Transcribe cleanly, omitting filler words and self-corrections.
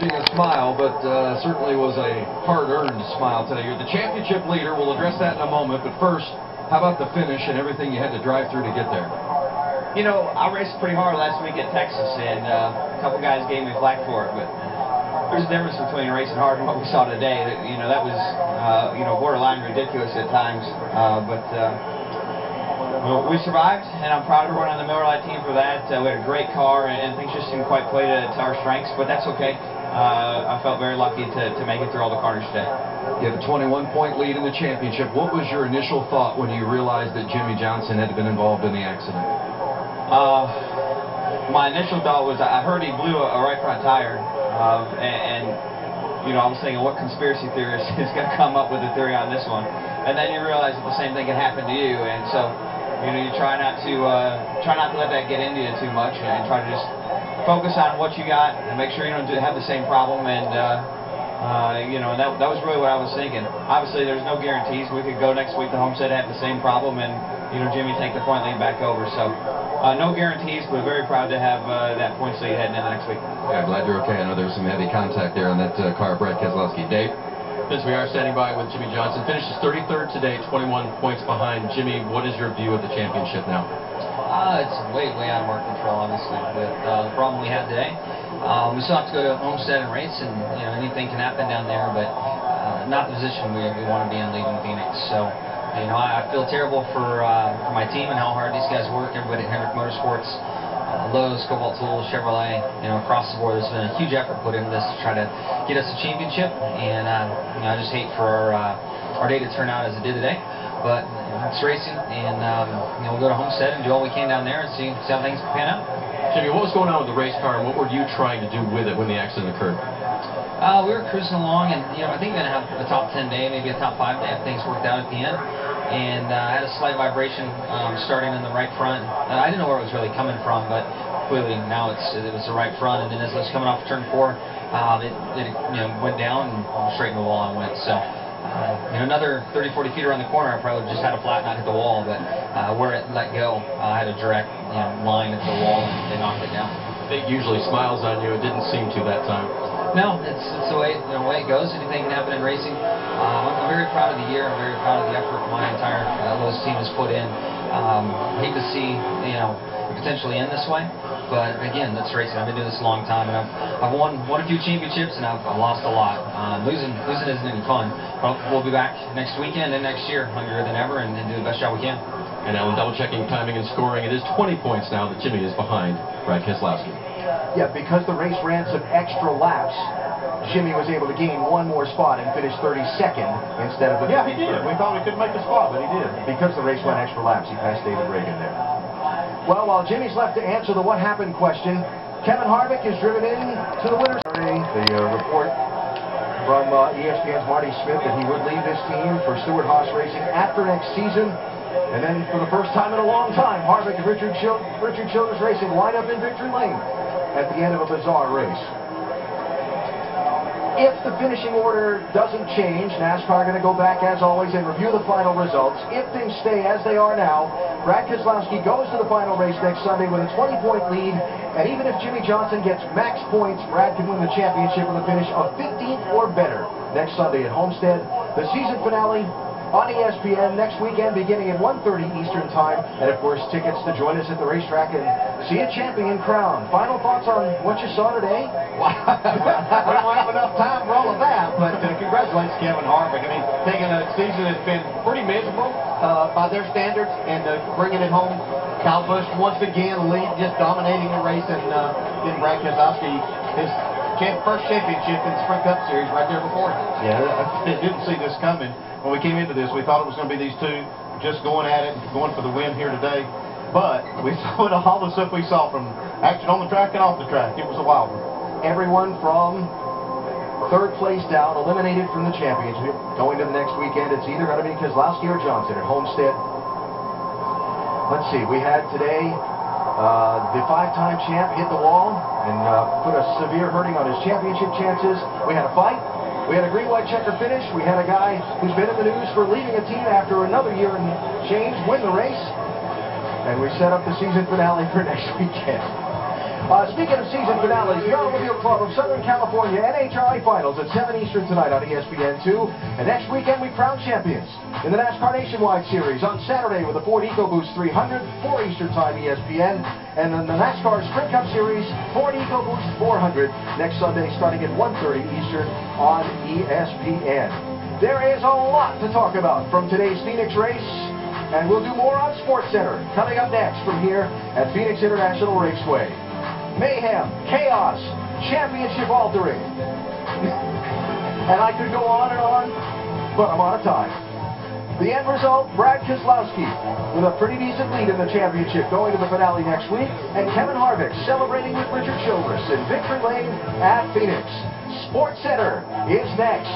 forcing a smile, but certainly was a hard-earned smile today. You're the championship leader. We'll address that in a moment. But first, how about the finish and everything you had to drive through to get there? You know, I raced pretty hard last week at Texas, and a couple guys gave me flack for it. But there's a difference between racing hard and what we saw today. That was, borderline ridiculous at times. Well, we survived, and I'm proud of everyone on the Miller Lite team for that. We had a great car, and things just didn't quite play to our strengths, but that's okay. I felt very lucky to make it through all the corners today. You have a 21-point lead in the championship. What was your initial thought when you realized that Jimmie Johnson had been involved in the accident? My initial thought was I heard he blew a right front tire, and I was thinking, what conspiracy theorist is going to come up with a theory on this one? And then you realize that the same thing can happen to you, and so you try not to let that get into you too much, and try to just focus on what you got and make sure you don't have the same problem. And that was really what I was thinking. Obviously, there's no guarantees. We could go next week to Homestead and have the same problem, and Jimmie take the point lead back over. So no guarantees, but very proud to have that points lead heading into next week. Yeah, glad you're okay. I know there was some heavy contact there on that car, Brad Keselowski. Dave? Since we are standing by with Jimmie Johnson, finishes 33rd today, 21 points behind. Jimmie, what is your view of the championship now? It's way out of our control, obviously, with the problem we had today. We still have to go to Homestead and race, and anything can happen down there, but not the position we want to be in leaving Phoenix. So, I feel terrible for my team and how hard these guys work. Everybody at Hendrick Motorsports, Lowe's, Cobalt Tools, Chevrolet, across the board, there's been a huge effort put into this to try to get us a championship, and I just hate for our day to turn out as it did today. But it's racing, and we'll go to Homestead and do all we can down there and see how things pan out. Jimmie, what was going on with the race car, and what were you trying to do with it when the accident occurred? We were cruising along, and I think we're going to have a top 10 day, maybe a top 5 day if things worked out at the end. And I had a slight vibration starting in the right front. I didn't know where it was really coming from, but clearly now it was the right front. And then as I was coming off turn 4, it went down and straight in the wall I went. So another 30-40 feet around the corner, I probably just had a flat, not hit the wall. But where it let go, I had a direct line into the wall, and they knocked it down. It usually smiles on you. It didn't seem to that time. No, it's the way it goes. Anything can happen in racing. I'm very proud of the year. I'm very proud of the effort my entire Lowe's team has put in. I hate to see it potentially end this way, but again, that's racing. I've been doing this a long time, and I've won a few championships, and I've lost a lot. Losing isn't any fun. But we'll be back next weekend and next year, hungrier than ever, and do the best job we can. And now, double-checking timing and scoring, it is 20 points now that Jimmie is behind Brad Keselowski. Yeah, because the race ran some extra laps, Jimmie was able to gain one more spot and finish 32nd instead of the 33rd. Yeah, he did. We thought we couldn't make the spot, but he did. Because the race went extra laps, he passed David Reagan there. Well, while Jimmie's left to answer the what happened question, Kevin Harvick is driven in to the winner's journey. The report from ESPN's Marty Smith that he would leave this team for Stewart Haas Racing after next season. And then, for the first time in a long time, Harvick and Richard Childress Racing line up in victory lane at the end of a bizarre race. If the finishing order doesn't change, NASCAR are going to go back, as always, and review the final results. If things stay as they are now, Brad Keselowski goes to the final race next Sunday with a 20-point lead. And even if Jimmie Johnson gets max points, Brad can win the championship with a finish of 15th or better next Sunday at Homestead. The season finale on ESPN next weekend beginning at 1:30 Eastern Time. And, of course, tickets to join us at the racetrack and see a champion crowned. Final thoughts on what you saw today? Well, we don't have enough time for all of that, but congratulations, Kevin Harvick. I mean, taking a season that's been pretty miserable by their standards and bringing it home. Kyle Busch once again just dominating the race, and getting Brad Keselowski his first championship in the Sprint Cup Series right there before him. Yeah, I didn't see this coming. When we came into this, we thought it was going to be these two just going at it, going for the win here today. But we saw all the stuff we saw from action on the track and off the track. It was a wild one. Everyone from third place down, eliminated from the championship. Going to the next weekend, it's either going to be Keselowski or Johnson at Homestead. Let's see, we had today the 5-time champ hit the wall and put a severe hurting on his championship chances. We had a fight. We had a green-white checker finish. We had a guy who's been in the news for leaving a team after another year and change win the race. And we set up the season finale for next weekend. Speaking of season finales, the Automobile Club of Southern California NHRA Finals at 7 Eastern tonight on ESPN2. And next weekend we crown champions in the NASCAR Nationwide Series on Saturday with the Ford EcoBoost 300, 4 Eastern time ESPN. And then the NASCAR Sprint Cup Series, Ford EcoBoost 400 next Sunday starting at 1:30 Eastern on ESPN. There is a lot to talk about from today's Phoenix race. And we'll do more on SportsCenter coming up next from here at Phoenix International Raceway. Mayhem, chaos, championship altering. And I could go on, but I'm out of time. The end result, Brad Keselowski with a pretty decent lead in the championship going to the finale next week. And Kevin Harvick celebrating with Richard Childress in Victory Lane at Phoenix. SportsCenter is next.